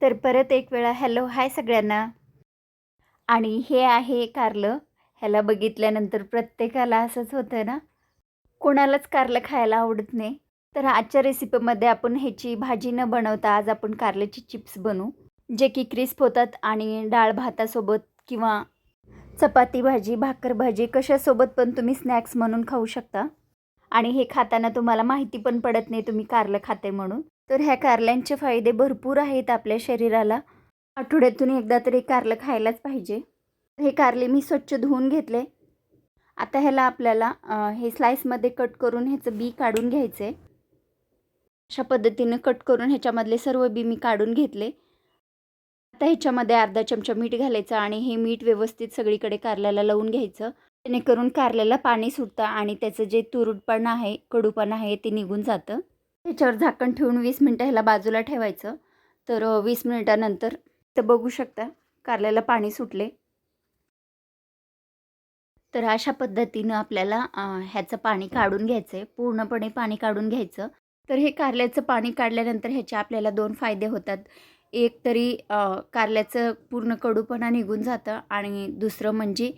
तर परत एक वेळा हॅलो हाय सगळ्यांना. आणि हे आहे कारलं. ह्याला बघितल्यानंतर प्रत्येकाला असंच होतं ना, कोणालाच कारलं खायला आवडत नाही. तर आजच्या रेसिपीमध्ये आपण ह्याची भाजी न बनवता आज आपण कारल्याची चिप्स बनवू, जे की क्रिस्प होतात आणि डाळ भातासोबत किंवा चपाती भाजी, भाकर भाजी कशासोबत पण तुम्ही स्नॅक्स म्हणून खाऊ शकता. आणि हे खाताना तुम्हाला माहिती पण पडत नाही तुम्ही कारलं खाते म्हणून. तर ह्या कारल्यांचे फायदे भरपूर आहेत आपल्या शरीराला. आठवड्यातून एकदा तरी कारलं खायलाच पाहिजे. हे कारले मी स्वच्छ धुवून घेतले. आता ह्याला आपल्याला हे स्लाइसमध्ये कट करून ह्याचं बी काढून घ्यायचं आहे. अशा पद्धतीने कट करून ह्याच्यामधले सर्व बी मी काढून घेतले. आता ह्याच्यामध्ये अर्धा चमचा मीठ घालायचं आणि हे मीठ व्यवस्थित सगळीकडे कारल्याला लावून घ्यायचं, जेणेकरून कारल्याला पाणी सुटतं आणि त्याचं जे तुरटपणा आहे, कडूपणा आहे ते निघून जातं. ह्याच्यावर झाकण ठेवून 20 मिनटं ह्याला बाजूला ठेवायचं. तर 20 मिनिटानंतर तर बघू शकता कारल्याला पाणी सुटले. तर अशा पद्धतीनं आपल्याला ह्याचं पाणी काढून घ्यायचं आहे, पूर्णपणे पाणी काढून घ्यायचं. तर हे कारल्याचं पाणी काढल्यानंतर ह्याचे आपल्याला 2 फायदे होतात. एक तरी कारल्याचं पूर्ण कडूपणा निघून जातं आणि दुसरं म्हणजे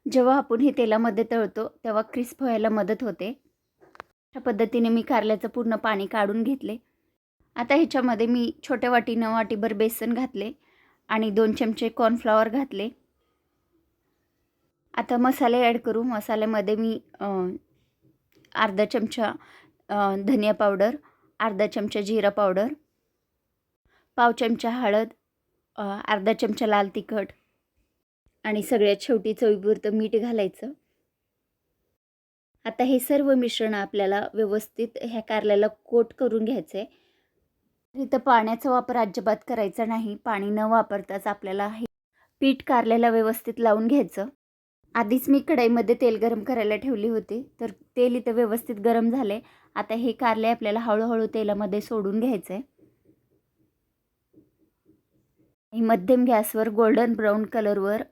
जेव्हा आपण हे तेलामध्ये तळतो तेव्हा क्रिस्प व्हायला मदत होते. अशा पद्धतीने मी कारल्याचं पूर्ण पाणी काढून घेतले. आता ह्याच्यामध्ये मी छोट्या वाटीनं वाटीभर बेसन घातले आणि 2 चमचे कॉर्नफ्लॉवर घातले. आता मसाले ॲड करू. मसाल्यामध्ये मी अर्धा चमचा धनिया पावडर, अर्धा चमचा जिरा पावडर, पाव चमचा हळद, अर्धा चमचा लाल तिखट आणि सगळ्यात शेवटी चवीपुरतं मीठ घालायचं. आता हे सर्व मिश्रण आपल्याला व्यवस्थित ह्या कारल्याला कोट करून घ्यायचं आहे. इथं पाण्याचा वापर अजिबात करायचा नाही. पाणी न वापरताच आपल्याला हे पीठ कारल्याला व्यवस्थित लावून घ्यायचं. आधीच मी कढईमध्ये तेल गरम करायला ठेवली होती, तर तेल इथं व्यवस्थित गरम झाले. आता हे कारले आपल्याला हळूहळू तेलामध्ये सोडून घ्यायचं आहे. मध्यम गॅसवर गोल्डन ब्राऊन कलरवर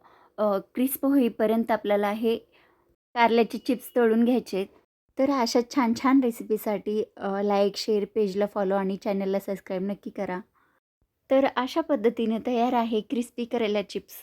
क्रिस्प होईपर्यंत आपल्याला हे कारल्याचे चिप्स तळून घ्यायचे. तर अशा छान छान रेसिपीसाठी लाईक, शेअर, पेजला फॉलो आणि चॅनलला सबस्क्राईब नक्की करा. तर अशा पद्धतीने तयार आहे क्रिस्पी करेला चिप्स.